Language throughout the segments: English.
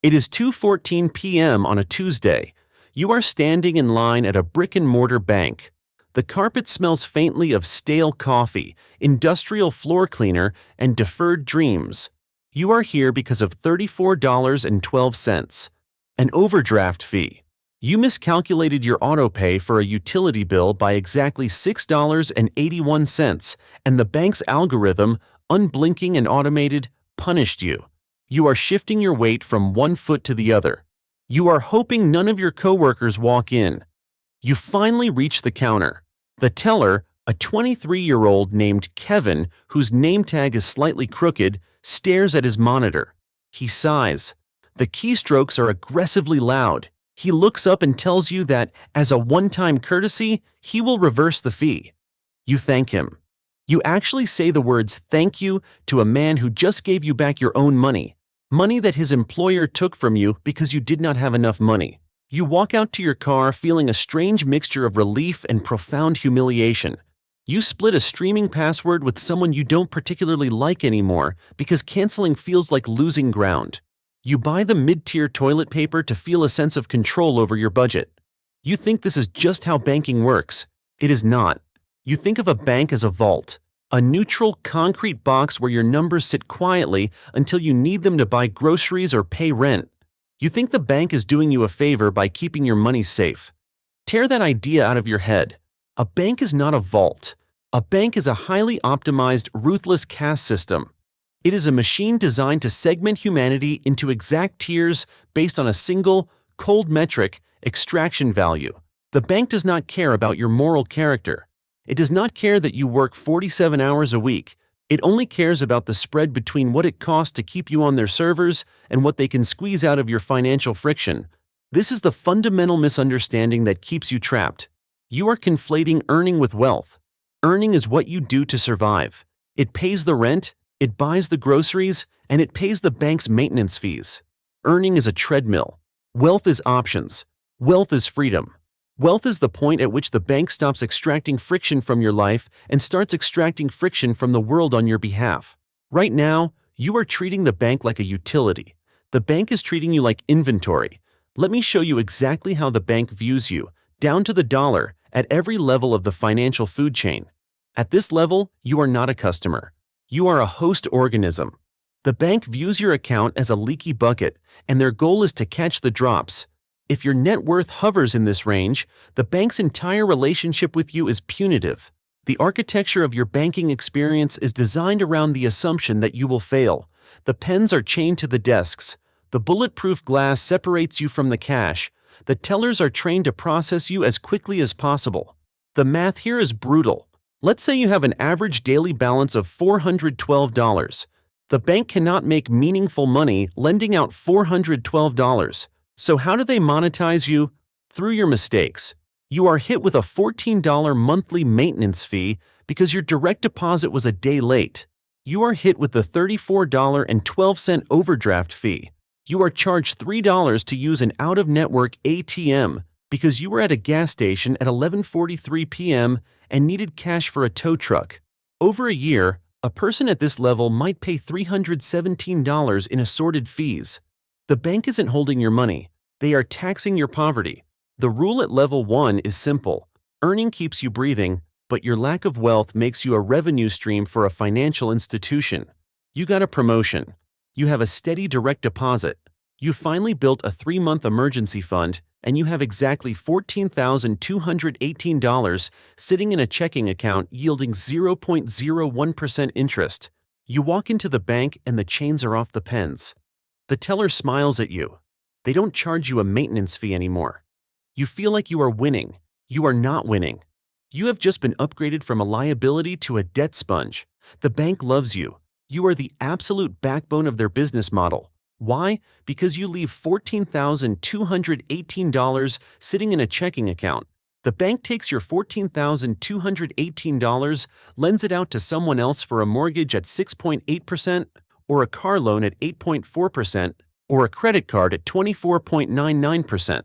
It is 2:14 p.m. on a Tuesday. You are standing in line at a brick-and-mortar bank. The carpet smells faintly of stale coffee, industrial floor cleaner, and deferred dreams. You are here because of $34.12, an overdraft fee. You miscalculated your autopay for a utility bill by exactly $6.81, and the bank's algorithm, unblinking and automated, punished you. You are shifting your weight from one foot to the other. You are hoping none of your coworkers walk in. You finally reach the counter. The teller, a 23-year-old named Kevin, whose name tag is slightly crooked, stares at his monitor. He sighs. The keystrokes are aggressively loud. He looks up and tells you that, as a one-time courtesy, he will reverse the fee. You thank him. You actually say the words "thank you" to a man who just gave you back your own money that his employer took from you because you did not have enough money. You walk out to your car feeling a strange mixture of relief and profound humiliation. You split a streaming password with someone you don't particularly like anymore because canceling feels like losing ground. You buy the mid-tier toilet paper to feel a sense of control over your budget. You think this is just how banking works. It is not. You think of a bank as a vault, a neutral, concrete box where your numbers sit quietly until you need them to buy groceries or pay rent. You think the bank is doing you a favor by keeping your money safe. Tear that idea out of your head. A bank is not a vault. A bank is a highly optimized, ruthless caste system. It is a machine designed to segment humanity into exact tiers based on a single, cold metric, extraction value. The bank does not care about your moral character. It does not care that you work 47 hours a week. It only cares about the spread between what it costs to keep you on their servers and what they can squeeze out of your financial friction. This is the fundamental misunderstanding that keeps you trapped. You are conflating earning with wealth. Earning is what you do to survive. It pays the rent, it buys the groceries, and it pays the bank's maintenance fees. Earning is a treadmill. Wealth is options. Wealth is freedom. Wealth is the point at which the bank stops extracting friction from your life and starts extracting friction from the world on your behalf. Right now, you are treating the bank like a utility. The bank is treating you like inventory. Let me show you exactly how the bank views you, down to the dollar, at every level of the financial food chain. At this level, you are not a customer. You are a host organism. The bank views your account as a leaky bucket, and their goal is to catch the drops. If your net worth hovers in this range, the bank's entire relationship with you is punitive. The architecture of your banking experience is designed around the assumption that you will fail. The pens are chained to the desks. The bulletproof glass separates you from the cash. The tellers are trained to process you as quickly as possible. The math here is brutal. Let's say you have an average daily balance of $412. The bank cannot make meaningful money lending out $412. So how do they monetize you? Through your mistakes. You are hit with a $14 monthly maintenance fee because your direct deposit was a day late. You are hit with the $34.12 overdraft fee. You are charged $3 to use an out-of-network ATM because you were at a gas station at 11:43 p.m. and needed cash for a tow truck. Over a year, a person at this level might pay $317 in assorted fees. The bank isn't holding your money. They are taxing your poverty. The rule at level 1 is simple. Earning keeps you breathing, but your lack of wealth makes you a revenue stream for a financial institution. You got a promotion. You have a steady direct deposit. You finally built a 3-month emergency fund, and you have exactly $14,218 sitting in a checking account yielding 0.01% interest. You walk into the bank and the chains are off the pens. The teller smiles at you. They don't charge you a maintenance fee anymore. You feel like you are winning. You are not winning. You have just been upgraded from a liability to a debt sponge. The bank loves you. You are the absolute backbone of their business model. Why? Because you leave $14,218 sitting in a checking account. The bank takes your $14,218, lends it out to someone else for a mortgage at 6.8%, or a car loan at 8.4%, or a credit card at 24.99%.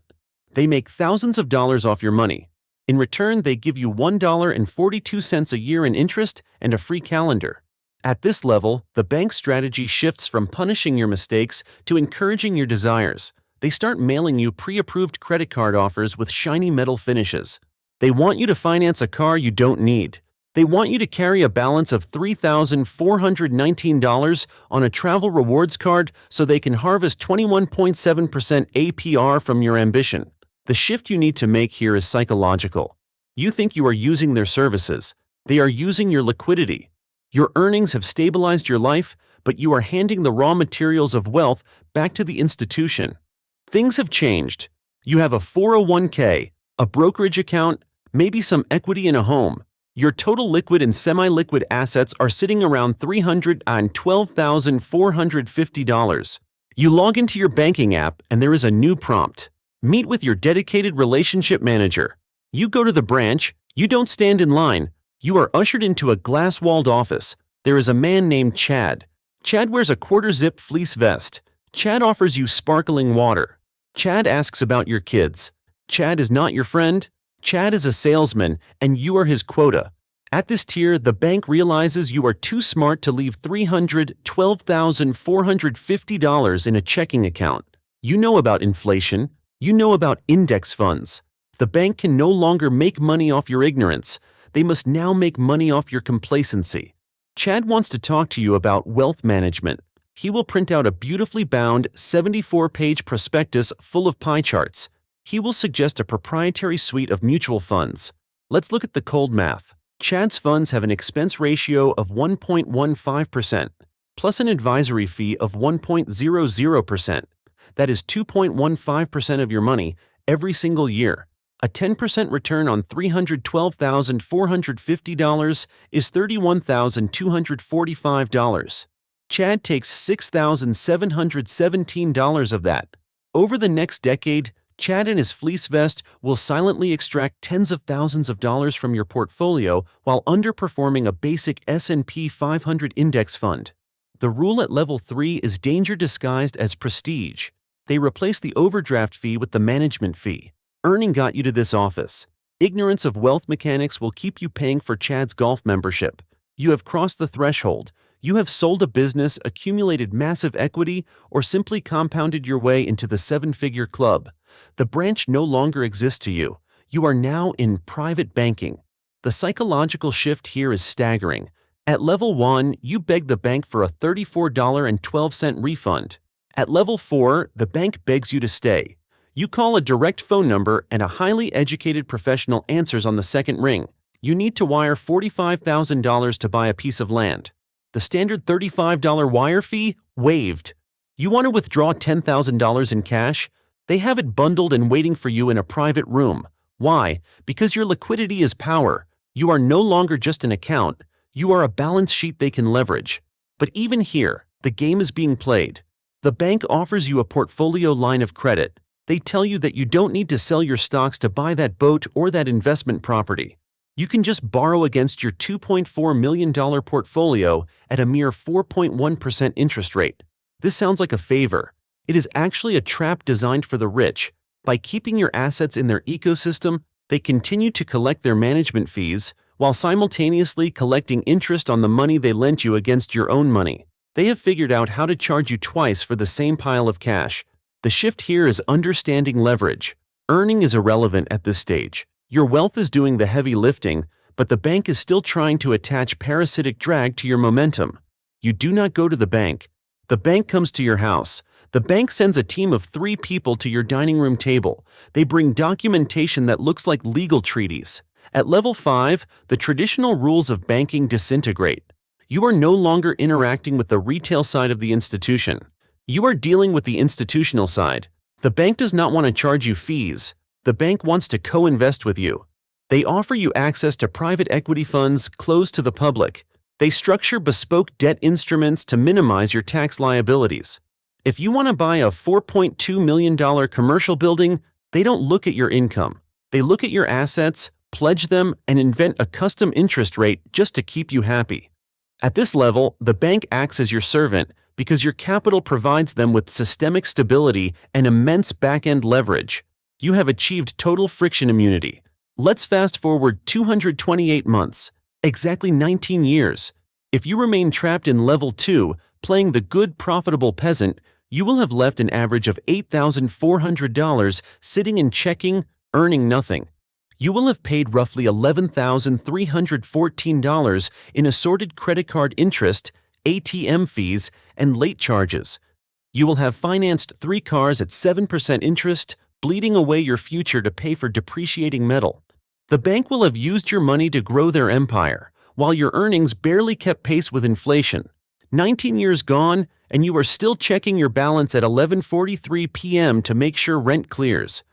They make thousands of dollars off your money. In return, they give you $1.42 a year in interest and a free calendar. At this level, the bank's strategy shifts from punishing your mistakes to encouraging your desires. They start mailing you pre-approved credit card offers with shiny metal finishes. They want you to finance a car you don't need. They want you to carry a balance of $3,419 on a travel rewards card so they can harvest 21.7% APR from your ambition. The shift you need to make here is psychological. You think you are using their services. They are using your liquidity. Your earnings have stabilized your life, but you are handing the raw materials of wealth back to the institution. Things have changed. You have a 401k, a brokerage account, maybe some equity in a home. Your total liquid and semi-liquid assets are sitting around $312,450. You log into your banking app and there is a new prompt. Meet with your dedicated relationship manager. You go to the branch. You don't stand in line. You are ushered into a glass-walled office. There is a man named Chad. Chad wears a quarter-zip fleece vest. Chad offers you sparkling water. Chad asks about your kids. Chad is not your friend. Chad is a salesman, and you are his quota. At this tier, the bank realizes you are too smart to leave $312,450 in a checking account. You know about inflation. You know about index funds. The bank can no longer make money off your ignorance. They must now make money off your complacency. Chad wants to talk to you about wealth management. He will print out a beautifully bound 74-page prospectus full of pie charts. He will suggest a proprietary suite of mutual funds. Let's look at the cold math. Chad's funds have an expense ratio of 1.15%, plus an advisory fee of 1.00%. That is 2.15% of your money every single year. A 10% return on $312,450 is $31,245. Chad takes $6,717 of that. Over the next decade, Chad and his fleece vest will silently extract tens of thousands of dollars from your portfolio while underperforming a basic S&P 500 index fund. The rule at level 3 is danger disguised as prestige. They replace the overdraft fee with the management fee. Earning got you to this office. Ignorance of wealth mechanics will keep you paying for Chad's golf membership. You have crossed the threshold. You have sold a business, accumulated massive equity, or simply compounded your way into the seven-figure club. The branch no longer exists to you. You are now in private banking. The psychological shift here is staggering. At level 1, you beg the bank for a $34.12 refund. At level 4, the bank begs you to stay. You call a direct phone number and a highly educated professional answers on the second ring. You need to wire $45,000 to buy a piece of land. The standard $35 wire fee? Waived. You want to withdraw $10,000 in cash? They have it bundled and waiting for you in a private room. Why? Because your liquidity is power. You are no longer just an account. You are a balance sheet they can leverage. But even here, the game is being played. The bank offers you a portfolio line of credit. They tell you that you don't need to sell your stocks to buy that boat or that investment property. You can just borrow against your $2.4 million portfolio at a mere 4.1% interest rate. This sounds like a favor. It is actually a trap designed for the rich. By keeping your assets in their ecosystem, they continue to collect their management fees while simultaneously collecting interest on the money they lent you against your own money. They have figured out how to charge you twice for the same pile of cash. The shift here is understanding leverage. Earning is irrelevant at this stage. Your wealth is doing the heavy lifting, but the bank is still trying to attach parasitic drag to your momentum. You do not go to the bank. The bank comes to your house. The bank sends a team of 3 people to your dining room table. They bring documentation that looks like legal treaties. At level 5, the traditional rules of banking disintegrate. You are no longer interacting with the retail side of the institution. You are dealing with the institutional side. The bank does not want to charge you fees. The bank wants to co-invest with you. They offer you access to private equity funds closed to the public. They structure bespoke debt instruments to minimize your tax liabilities. If you want to buy a $4.2 million commercial building, they don't look at your income. They look at your assets, pledge them, and invent a custom interest rate just to keep you happy. At this level, the bank acts as your servant because your capital provides them with systemic stability and immense back-end leverage. You have achieved total friction immunity. Let's fast forward 228 months, exactly 19 years. If you remain trapped in level 2, playing the good profitable peasant, you will have left an average of $8,400 sitting in checking, earning nothing. You will have paid roughly $11,314 in assorted credit card interest, ATM fees, and late charges. You will have financed 3 cars at 7% interest, bleeding away your future to pay for depreciating metal. The bank will have used your money to grow their empire, while your earnings barely kept pace with inflation. 19 years gone, and you are still checking your balance at 11:43 p.m. to make sure rent clears.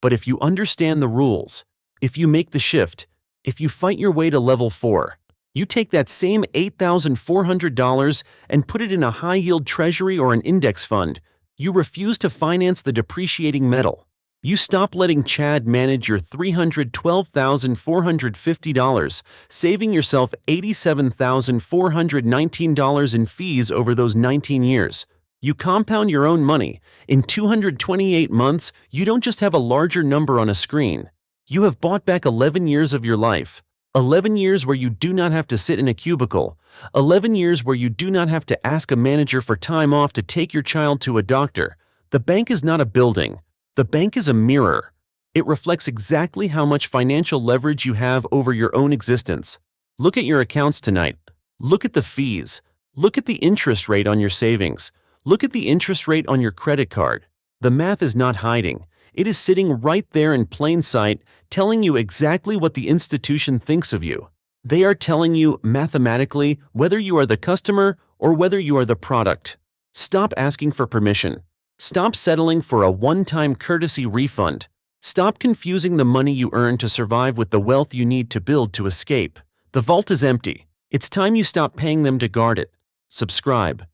But if you understand the rules, if you make the shift, if you fight your way to level 4, you take that same $8,400 and put it in a high-yield treasury or an index fund. You refuse to finance the depreciating metal. You stop letting Chad manage your $312,450, saving yourself $87,419 in fees over those 19 years. You compound your own money. In 228 months, you don't just have a larger number on a screen. You have bought back 11 years of your life. 11 years where you do not have to sit in a cubicle. 11 years where you do not have to ask a manager for time off to take your child to a doctor. The bank is not a building. The bank is a mirror. It reflects exactly how much financial leverage you have over your own existence. Look at your accounts tonight. Look at the fees. Look at the interest rate on your savings. Look at the interest rate on your credit card. The math is not hiding. It is sitting right there in plain sight, telling you exactly what the institution thinks of you. They are telling you mathematically whether you are the customer or whether you are the product. Stop asking for permission. Stop settling for a one-time courtesy refund. Stop confusing the money you earn to survive with the wealth you need to build to escape. The vault is empty. It's time you stop paying them to guard it. Subscribe.